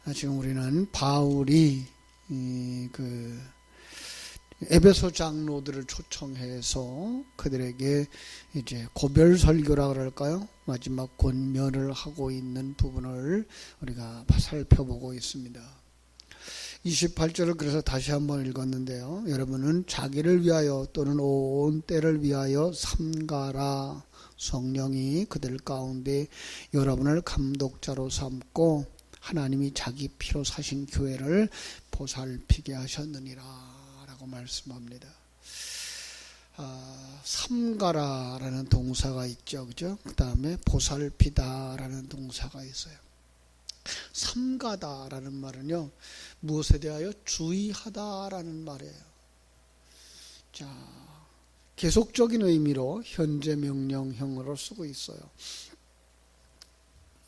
지금 우리는 바울이 에베소 장로들을 초청해서 그들에게 이제 고별 설교라 그럴까요? 마지막 권면을 하고 있는 부분을 우리가 살펴보고 있습니다. 28절을 그래서 다시 한번 읽었는데요. 여러분은 자기를 위하여 또는 온 때를 위하여 삼가라. 성령이 그들 가운데 여러분을 감독자로 삼고 하나님이 자기 피로 사신 교회를 보살피게 하셨느니라 라고 말씀합니다. 삼가라라는 동사가 있죠. 그죠? 그 다음에 보살피다라는 동사가 있어요. 삼가다라는 말은요, 무엇에 대하여 주의하다라는 말이에요. 자, 계속적인 의미로 현재 명령형으로 쓰고 있어요.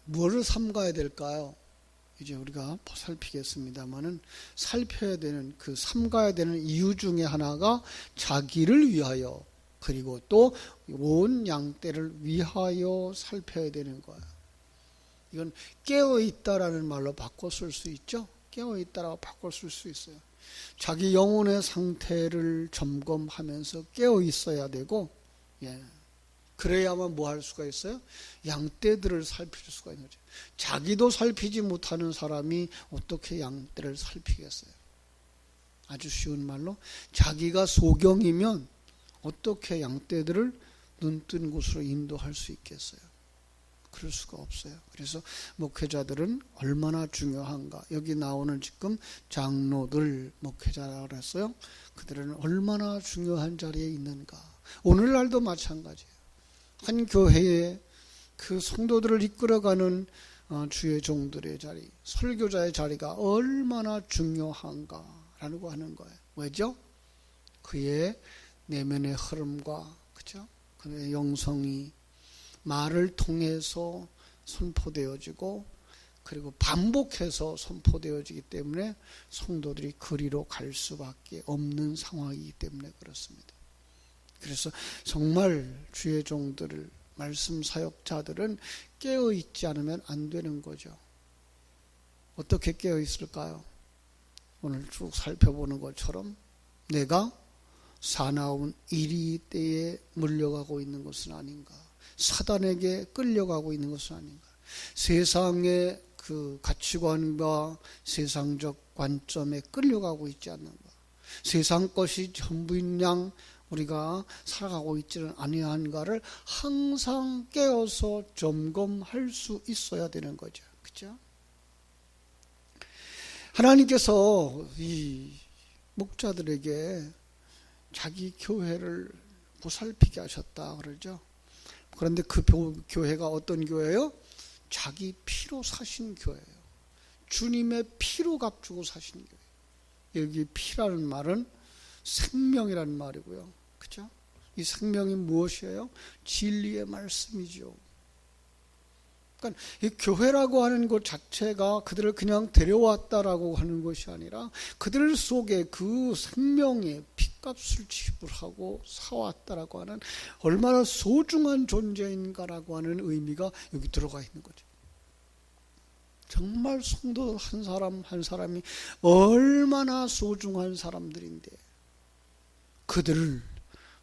뭐를 삼가야 될까요? 이제 우리가 살피겠습니다만은 살펴야 되는 그 삼가야 되는 이유 중에 하나가 자기를 위하여 그리고 또 온 양떼를 위하여 살펴야 되는 거예요. 이건 깨어있다라는 말로 바꿔 쓸 수 있죠. 깨어있다라고 바꿔 쓸 수 있어요. 자기 영혼의 상태를 점검하면서 깨어있어야 되고, 그래야만 뭐 할 수가 있어요? 양떼들을 살필 수가 있는 거죠. 자기도 살피지 못하는 사람이 어떻게 양떼를 살피겠어요? 아주 쉬운 말로 자기가 소경이면 어떻게 양떼들을 눈뜬 곳으로 인도할 수 있겠어요? 그럴 수가 없어요. 그래서 목회자들은 얼마나 중요한가. 여기 나오는 지금 장로들 목회자라고 그랬어요. 그들은 얼마나 중요한 자리에 있는가. 오늘날도 마찬가지예요. 한 교회에 그 성도들을 이끌어가는 주의 종들의 자리, 설교자의 자리가 얼마나 중요한가라고 하는 거예요. 왜죠? 그의 내면의 흐름과, 그죠? 그의 영성이 말을 통해서 선포되어지고 그리고 반복해서 선포되어지기 때문에 성도들이 그리로 갈 수밖에 없는 상황이기 때문에 그렇습니다. 그래서 정말 주의 종들을, 말씀 사역자들은 깨어있지 않으면 안 되는 거죠. 어떻게 깨어있을까요? 오늘 쭉 살펴보는 것처럼 내가 사나운 이리 때에 물려가고 있는 것은 아닌가, 사단에게 끌려가고 있는 것은 아닌가, 세상의 그 가치관과 세상적 관점에 끌려가고 있지 않는가, 세상 것이 전부인 양 우리가 살아가고 있지는 아니한가를 항상 깨어서 점검할 수 있어야 되는 거죠. 그죠? 하나님께서 이 목자들에게 자기 교회를 보살피게 하셨다 그러죠. 그런데 그 교회가 어떤 교회예요? 자기 피로 사신 교회예요. 주님의 피로 값주고 사신 교회. 여기 피라는 말은 생명이라는 말이고요. 그죠? 이 생명이 무엇이에요? 진리의 말씀이죠. 그러니까 이 교회라고 하는 것 자체가 그들을 그냥 데려왔다라고 하는 것이 아니라 그들 속에 그 생명의 핏값을 지불하고 사왔다라고 하는 얼마나 소중한 존재인가라고 하는 의미가 여기 들어가 있는 거죠. 정말 성도 한 사람 한 사람이 얼마나 소중한 사람들인데 그들을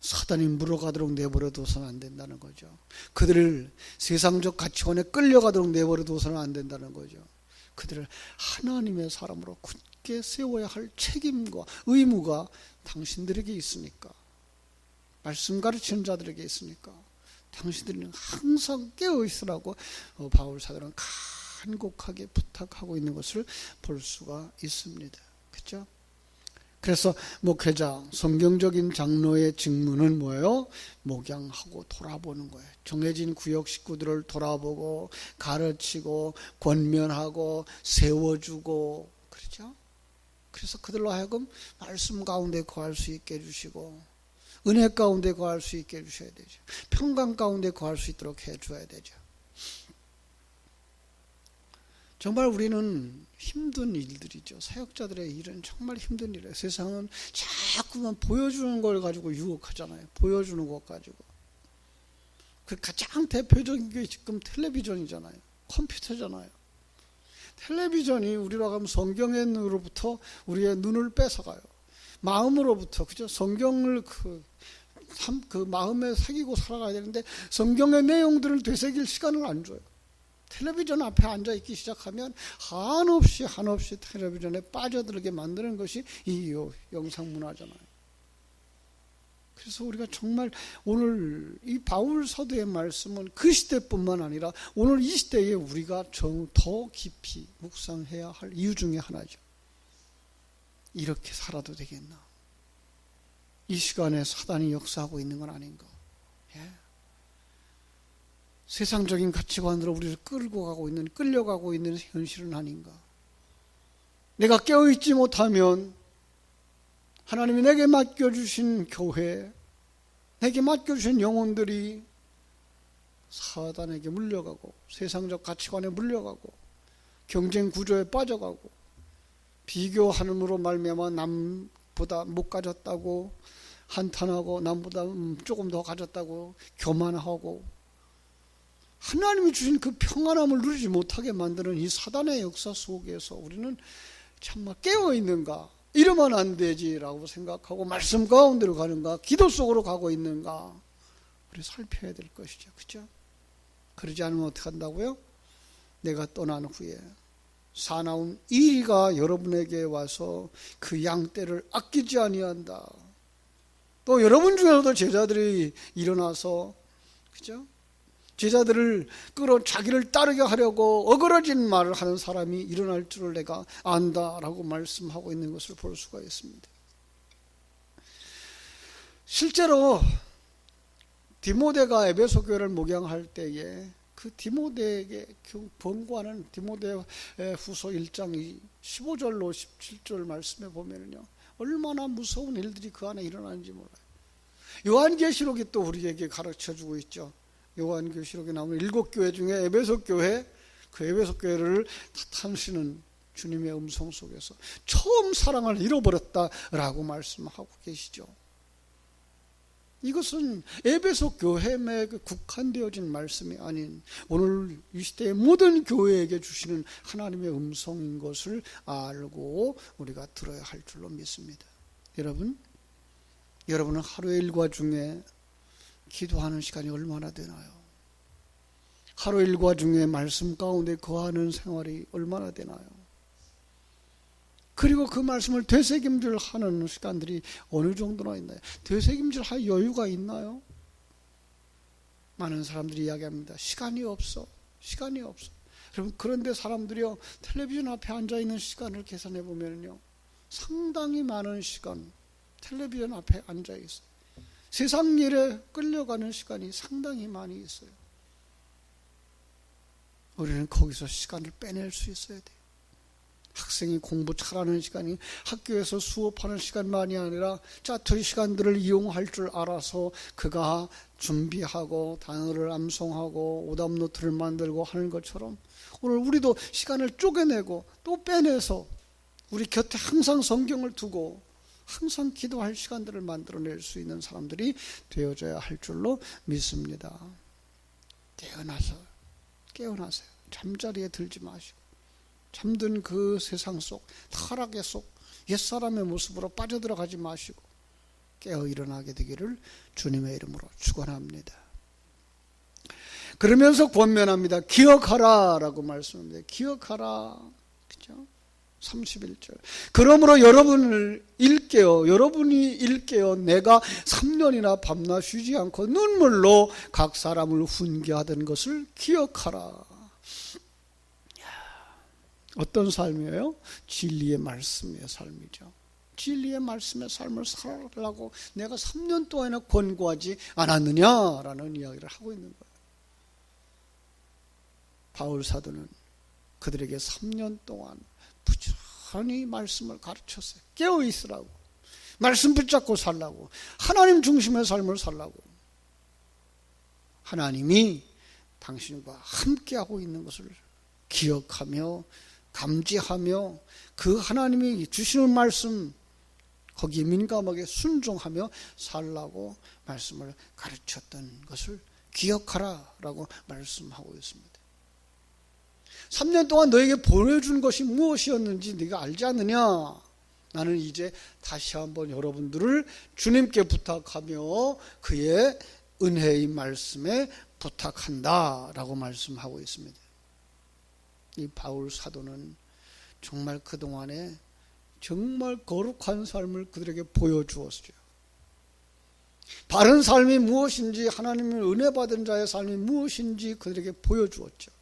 사단이 물어가도록 내버려둬서는 안 된다는 거죠. 그들을 세상적 가치관에 끌려가도록 내버려둬서는 안 된다는 거죠. 그들을 하나님의 사람으로 굳게 세워야 할 책임과 의무가 당신들에게 있으니까, 말씀 가르치는 자들에게 있으니까 당신들은 항상 깨어있으라고 바울 사도는 간곡하게 부탁하고 있는 것을 볼 수가 있습니다. 그렇죠? 그래서 목회자, 성경적인 장로의 직무는 뭐예요? 목양하고 돌아보는 거예요. 정해진 구역 식구들을 돌아보고 가르치고 권면하고 세워주고, 그렇죠? 그래서 그들로 하여금 말씀 가운데 거할 수 있게 해주시고 은혜 가운데 거할 수 있게 해주셔야 되죠. 평강 가운데 거할 수 있도록 해줘야 되죠. 정말 우리는 힘든 일들이죠. 사역자들의 일은 정말 힘든 일이에요. 세상은 자꾸만 보여주는 걸 가지고 유혹하잖아요. 보여주는 것 가지고. 그 가장 대표적인 게 지금 텔레비전이잖아요. 컴퓨터잖아요. 텔레비전이 우리로 하면 성경의 눈으로부터 우리의 눈을 뺏어가요. 마음으로부터, 그죠? 성경을 그 마음에 새기고 살아가야 되는데 성경의 내용들을 되새길 시간을 안 줘요. 텔레비전 앞에 앉아 있기 시작하면 한없이 텔레비전에 빠져들게 만드는 것이 이 영상 문화잖아요. 그래서 우리가 정말 오늘 이 바울 사도의 말씀은 그 시대뿐만 아니라 오늘 이 시대에 우리가 더 깊이 묵상해야 할 이유 중에 하나죠. 이렇게 살아도 되겠나? 이 시간에 사단이 역사하고 있는 건 아닌가? 예. 세상적인 가치관으로 우리를 끌려가고 있는 현실은 아닌가? 내가 깨어있지 못하면 하나님이 내게 맡겨주신 교회, 내게 맡겨주신 영혼들이 사단에게 물려가고 세상적 가치관에 물려가고 경쟁 구조에 빠져가고 비교하는으로 말미암아 남보다 못 가졌다고 한탄하고 남보다 조금 더 가졌다고 교만하고 하나님이 주신 그 평안함을 누리지 못하게 만드는 이 사단의 역사 속에서 우리는 참말 깨어있는가? 이러면 안 되지라고 생각하고 말씀 가운데로 가는가? 기도 속으로 가고 있는가? 우리 살펴야 될 것이죠. 그죠? 그러지 않으면 어떻게 한다고요? 내가 떠난 후에 사나운 이리가 여러분에게 와서 그 양떼를 아끼지 아니한다. 또 여러분 중에서도 제자들이 일어나서, 그죠? 제자들을 자기를 따르게 하려고 어그러진 말을 하는 사람이 일어날 줄을 내가 안다라고 말씀하고 있는 것을 볼 수가 있습니다. 실제로 디모데가 에베소 교회를 목양할 때에 그 디모데에게 권고하는 디모데 후서 1장 15절로 17절 말씀에 보면요, 얼마나 무서운 일들이 그 안에 일어나는지 몰라요. 요한계시록이 또 우리에게 가르쳐주고 있죠. 요한계시록에 나오는 7교회 중에 에베소 교회, 그 에베소 교회를 탓하시는 주님의 음성 속에서 처음 사랑을 잃어버렸다라고 말씀하고 계시죠. 이것은 에베소 교회에 국한되어진 말씀이 아닌 오늘 이 시대의 모든 교회에게 주시는 하나님의 음성인 것을 알고 우리가 들어야 할 줄로 믿습니다. 여러분은 하루의 일과 중에 기도하는 시간이 얼마나 되나요? 하루 일과 중에 말씀 가운데 거하는 생활이 얼마나 되나요? 그리고 그 말씀을 되새김질 하는 시간들이 어느 정도나 있나요? 되새김질 할 여유가 있나요? 많은 사람들이 이야기합니다. 시간이 없어. 여러분, 그런데 사람들이요, 텔레비전 앞에 앉아있는 시간을 계산해 보면요, 상당히 많은 시간 텔레비전 앞에 앉아있어요. 세상 일에 끌려가는 시간이 상당히 많이 있어요. 우리는 거기서 시간을 빼낼 수 있어야 돼요. 학생이 공부 잘하는 시간이 학교에서 수업하는 시간만이 아니라 짜투리 시간들을 이용할 줄 알아서 그가 준비하고 단어를 암송하고 오답노트를 만들고 하는 것처럼 오늘 우리도 시간을 쪼개내고 또 빼내서 우리 곁에 항상 성경을 두고 항상 기도할 시간들을 만들어낼 수 있는 사람들이 되어져야 할 줄로 믿습니다. 깨어나세요. 잠자리에 들지 마시고 잠든 그 세상 속, 타락의 속, 옛사람의 모습으로 빠져들어가지 마시고 깨어 일어나게 되기를 주님의 이름으로 축원합니다. 그러면서 권면합니다. 기억하라 라고 말씀합니다. 기억하라. 그죠? 31절. 그러므로 여러분이 일깨어 내가 3년이나 밤낮 쉬지 않고 눈물로 각 사람을 훈계하던 것을 기억하라. 어떤 삶이에요? 진리의 말씀의 삶이죠. 진리의 말씀의 삶을 살아가려고 내가 3년 동안이나 권고하지 않았느냐라는 이야기를 하고 있는 거예요. 바울 사도는 그들에게 3년 동안 부지런히 말씀을 가르쳤어요. 깨어 있으라고, 말씀 붙잡고 살라고, 하나님 중심의 삶을 살라고. 하나님이 당신과 함께하고 있는 것을 기억하며 감지하며 그 하나님이 주시는 말씀 거기에 민감하게 순종하며 살라고 말씀을 가르쳤던 것을 기억하라 라고 말씀하고 있습니다. 3년 동안 너에게 보여준 것이 무엇이었는지 네가 알지 않느냐? 나는 이제 다시 한번 여러분들을 주님께 부탁하며 그의 은혜의 말씀에 부탁한다 라고 말씀하고 있습니다. 이 바울 사도는 정말 그동안에 정말 거룩한 삶을 그들에게 보여주었어요. 바른 삶이 무엇인지, 하나님의 은혜 받은 자의 삶이 무엇인지 그들에게 보여주었죠.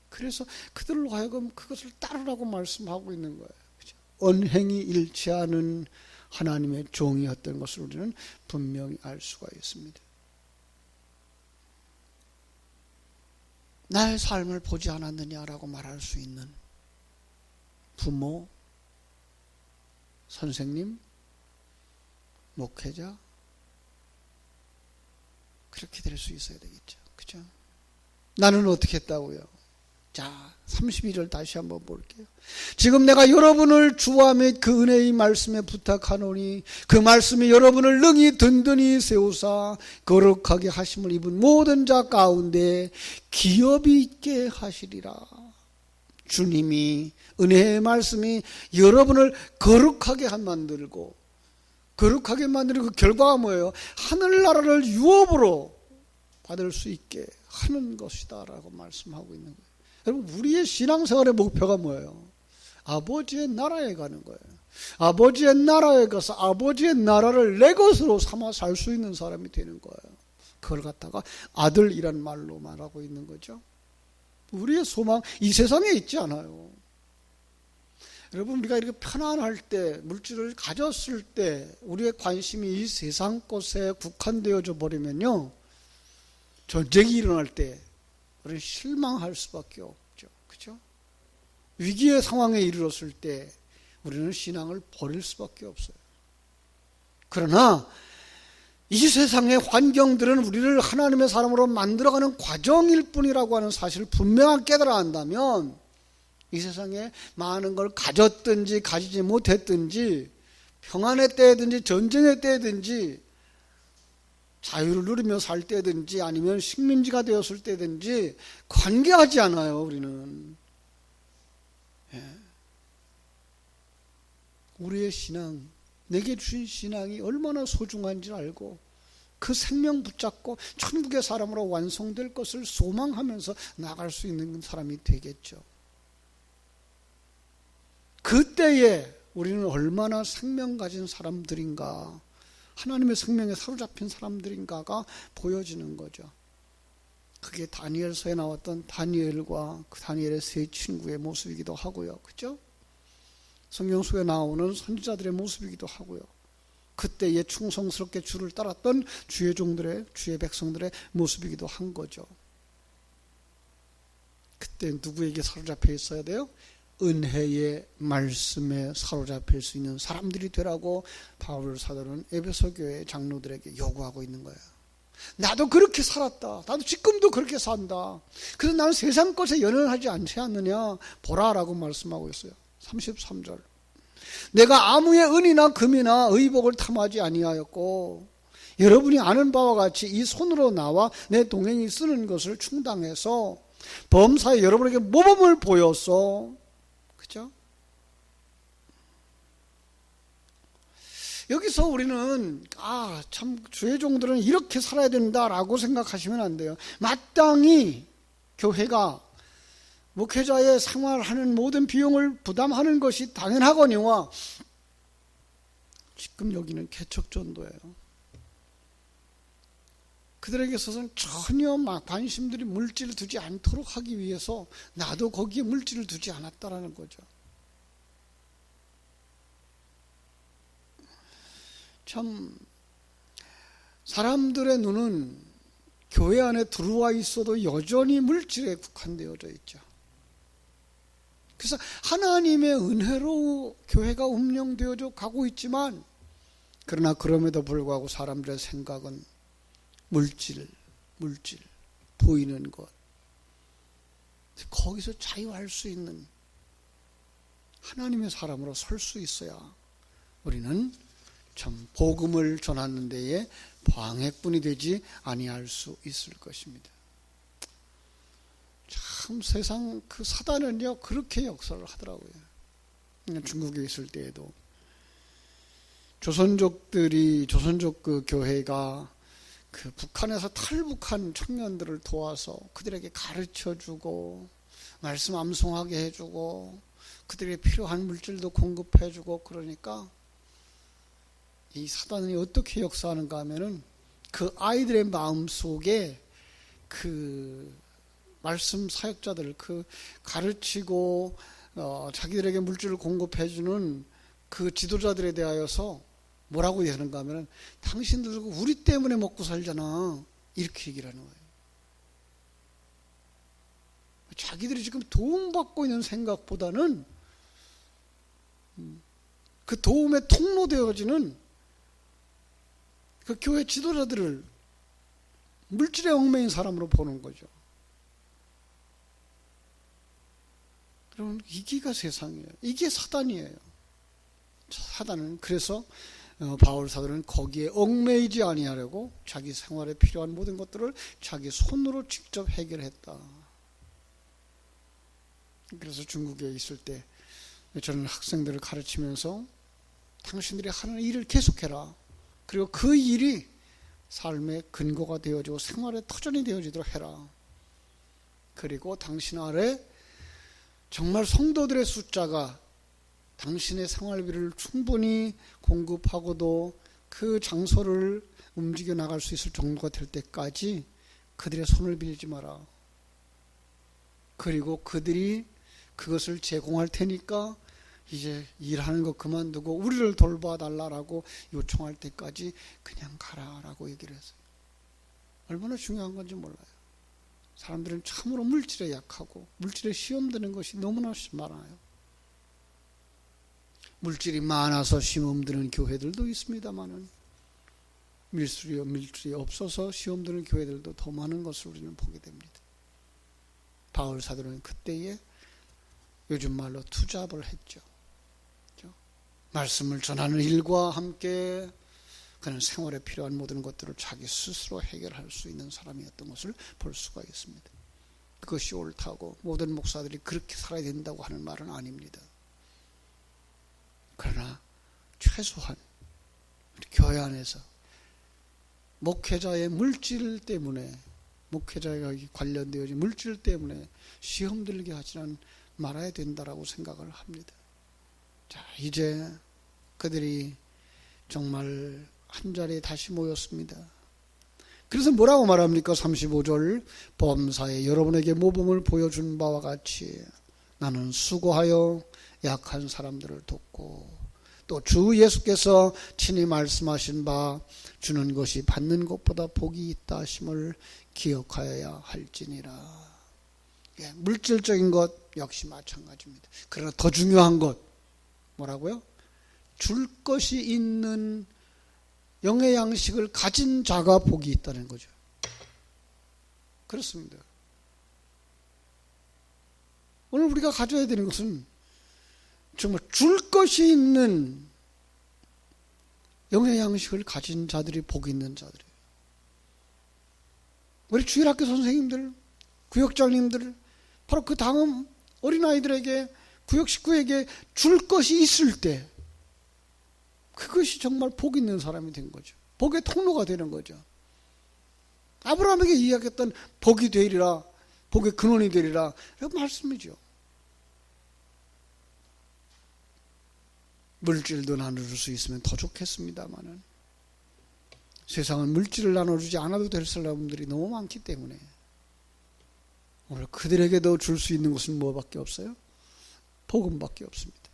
그래서 그들로 하여금 그것을 따르라고 말씀하고 있는 거예요. 그렇죠? 언행이 잃지 않은 하나님의 종이었던 것을 우리는 분명히 알 수가 있습니다. 나의 삶을 보지 않았느냐라고 말할 수 있는 부모, 선생님, 목회자, 그렇게 될 수 있어야 되겠죠. 그죠? 나는 어떻게 했다고요? 자, 32절 다시 한번 볼게요. 지금 내가 여러분을 주와 및 그 은혜의 말씀에 부탁하노니 그 말씀이 여러분을 능히 든든히 세우사 거룩하게 하심을 입은 모든 자 가운데 기업이 있게 하시리라. 주님이 은혜의 말씀이 여러분을 거룩하게 만들고, 거룩하게 만드는 그 결과가 뭐예요? 하늘나라를 유업으로 받을 수 있게 하는 것이다 라고 말씀하고 있는 거예요. 여러분, 우리의 신앙생활의 목표가 뭐예요? 아버지의 나라에 가는 거예요. 아버지의 나라에 가서 아버지의 나라를 내 것으로 삼아 살 수 있는 사람이 되는 거예요. 그걸 갖다가 아들이란 말로 말하고 있는 거죠. 우리의 소망 이 세상에 있지 않아요. 여러분, 우리가 이렇게 편안할 때, 물질을 가졌을 때 우리의 관심이 이 세상 것에 국한되어져 버리면요, 전쟁이 일어날 때 우리는 실망할 수밖에 없죠. 그렇죠? 위기의 상황에 이르렀을 때 우리는 신앙을 버릴 수밖에 없어요. 그러나 이 세상의 환경들은 우리를 하나님의 사람으로 만들어가는 과정일 뿐이라고 하는 사실을 분명하게 깨달아 한다면, 이 세상에 많은 걸 가졌든지 가지지 못했든지, 평안의 때든지 전쟁의 때든지, 자유를 누리며 살 때든지 아니면 식민지가 되었을 때든지 관계하지 않아요. 우리는 우리의 신앙, 내게 주신 신앙이 얼마나 소중한지 알고 그 생명 붙잡고 천국의 사람으로 완성될 것을 소망하면서 나갈 수 있는 사람이 되겠죠. 그때에 우리는 얼마나 생명 가진 사람들인가, 하나님의 생명에 사로잡힌 사람들인가가 보여지는 거죠. 그게 다니엘서에 나왔던 다니엘과 그 다니엘의 세 친구의 모습이기도 하고요. 그죠? 성경 속에 나오는 선지자들의 모습이기도 하고요. 그때에 충성스럽게 주를 따랐던 주의 종들의, 주의 백성들의 모습이기도 한 거죠. 그때 누구에게 사로잡혀 있어야 돼요? 은혜의 말씀에 사로잡힐 수 있는 사람들이 되라고 바울 사도는 에베소 교회 장로들에게 요구하고 있는 거예요. 나도 그렇게 살았다. 나도 지금도 그렇게 산다. 그래서 나는 세상 것에 연연하지 않지 않느냐 보라라고 말씀하고 있어요. 33절. 내가 아무의 은이나 금이나 의복을 탐하지 아니하였고 여러분이 아는 바와 같이 이 손으로 나와 내 동행이 쓰는 것을 충당해서 범사에 여러분에게 모범을 보였어. 그죠? 여기서 우리는 참 주의 종들은 이렇게 살아야 된다라고 생각하시면 안 돼요. 마땅히 교회가 목회자의 생활하는 모든 비용을 부담하는 것이 당연하거니와 지금 여기는 개척전도예요. 그들에게 있어서는 전혀 관심들이 물질을 두지 않도록 하기 위해서 나도 거기에 물질을 두지 않았다라는 거죠. 참 사람들의 눈은 교회 안에 들어와 있어도 여전히 물질에 국한되어져 있죠. 그래서 하나님의 은혜로 교회가 운영되어져 가고 있지만, 그러나 그럼에도 불구하고 사람들의 생각은 물질, 보이는 것. 거기서 자유할 수 있는 하나님의 사람으로 설 수 있어야 우리는 참 복음을 전하는 데에 방해꾼이 되지 아니할 수 있을 것입니다. 참 참 세상 그 사단은요 그렇게 역사를 하더라고요. 중국에 있을 때에도 조선족 그 교회가 그 북한에서 탈북한 청년들을 도와서 그들에게 가르쳐주고 말씀 암송하게 해주고 그들에게 필요한 물질도 공급해주고 그러니까 이 사단이 어떻게 역사하는가 하면은 그 아이들의 마음속에 그 말씀 사역자들 그 가르치고 자기들에게 물질을 공급해주는 그 지도자들에 대하여서 뭐라고 하는가 하면은 당신들 우리 때문에 먹고 살잖아 이렇게 얘기를 하는 거예요. 자기들이 지금 도움받고 있는 생각보다는 그 도움에 통로되어지는 그 교회 지도자들을 물질에 얽매인 사람으로 보는 거죠. 여러분 이게가 세상이에요. 이게 사단이에요. 사단은 그래서 바울 사도는 거기에 얽매이지 아니하려고 자기 생활에 필요한 모든 것들을 자기 손으로 직접 해결했다. 그래서 중국에 있을 때 저는 학생들을 가르치면서 당신들이 하는 일을 계속해라. 그리고 그 일이 삶의 근거가 되어지고 생활의 터전이 되어지도록 해라. 그리고 당신 아래 정말 성도들의 숫자가 당신의 생활비를 충분히 공급하고도 그 장소를 움직여 나갈 수 있을 정도가 될 때까지 그들의 손을 빌리지 마라. 그리고 그들이 그것을 제공할 테니까 이제 일하는 거 그만두고 우리를 돌봐달라고 요청할 때까지 그냥 가라라고 얘기를 했어요. 얼마나 중요한 건지 몰라요. 사람들은 참으로 물질에 약하고 물질에 시험드는 것이 너무나 많아요. 물질이 많아서 시험드는 교회들도 있습니다만은 물질이 없어서 시험드는 교회들도 더 많은 것을 우리는 보게 됩니다. 바울 사도는 그때에 요즘 말로 투잡을 했죠. 말씀을 전하는 일과 함께 그는 생활에 필요한 모든 것들을 자기 스스로 해결할 수 있는 사람이었던 것을 볼 수가 있습니다. 그것이 옳다고 모든 목사들이 그렇게 살아야 된다고 하는 말은 아닙니다. 그러나 최소한 우리 교회 안에서 목회자의 물질 때문에 목회자가 관련되어진 물질 때문에 시험 들게 하지는 말아야 된다라고 생각을 합니다. 자, 이제 그들이 정말 한자리에 다시 모였습니다. 그래서 뭐라고 말합니까? 35절 범사에 여러분에게 모범을 보여준 바와 같이 나는 수고하여 약한 사람들을 돕고 또 주 예수께서 친히 말씀하신 바 주는 것이 받는 것보다 복이 있다 하심을 기억하여야 할지니라. 예, 물질적인 것 역시 마찬가지입니다. 그러나 더 중요한 것 뭐라고요? 줄 것이 있는 영의 양식을 가진 자가 복이 있다는 거죠. 그렇습니다. 오늘 우리가 가져야 되는 것은 정말 줄 것이 있는 영의 양식을 가진 자들이 복이 있는 자들이에요. 우리 주일학교 선생님들, 구역장님들, 바로 그 다음 어린아이들에게 구역 식구에게 줄 것이 있을 때 그것이 정말 복 있는 사람이 된 거죠. 복의 통로가 되는 거죠. 아브라함에게 이야기했던 복이 되리라, 복의 근원이 되리라 이런 말씀이죠. 물질도 나눠줄 수 있으면 더 좋겠습니다만은 세상은 물질을 나눠주지 않아도 될 사람들이 너무 많기 때문에 오늘 그들에게도 줄 수 있는 것은 뭐밖에 없어요? 복음밖에 없습니다.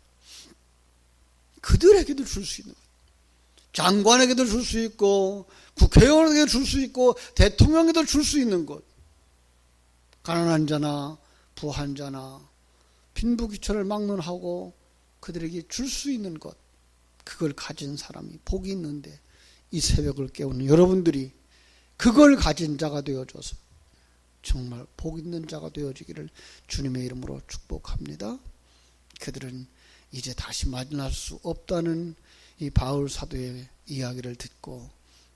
그들에게도 줄 수 있는 것, 장관에게도 줄 수 있고 국회의원에게도 줄 수 있고 대통령에게도 줄 수 있는 것, 가난한 자나 부한 자나 빈부귀천을 막론하고 그들에게 줄 수 있는 것, 그걸 가진 사람이 복이 있는데 이 새벽을 깨우는 여러분들이 그걸 가진 자가 되어줘서 정말 복 있는 자가 되어지기를 주님의 이름으로 축복합니다. 그들은 이제 다시 만날 수 없다는 이 바울 사도의 이야기를 듣고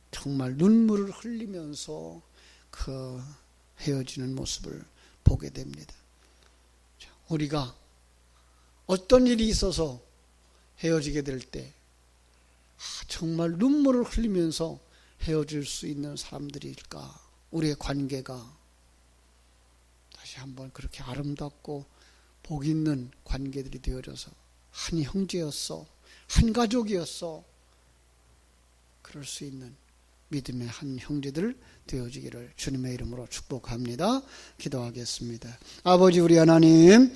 정말 눈물을 흘리면서 그 헤어지는 모습을 보게 됩니다. 우리가 어떤 일이 있어서 헤어지게 될 때 정말 눈물을 흘리면서 헤어질 수 있는 사람들일까? 우리의 관계가 다시 한번 그렇게 아름답고 복 있는 관계들이 되어져서 한 형제였어, 한 가족이었어, 그럴 수 있는 믿음의 한 형제들 되어지기를 주님의 이름으로 축복합니다. 기도하겠습니다. 아버지 우리 하나님,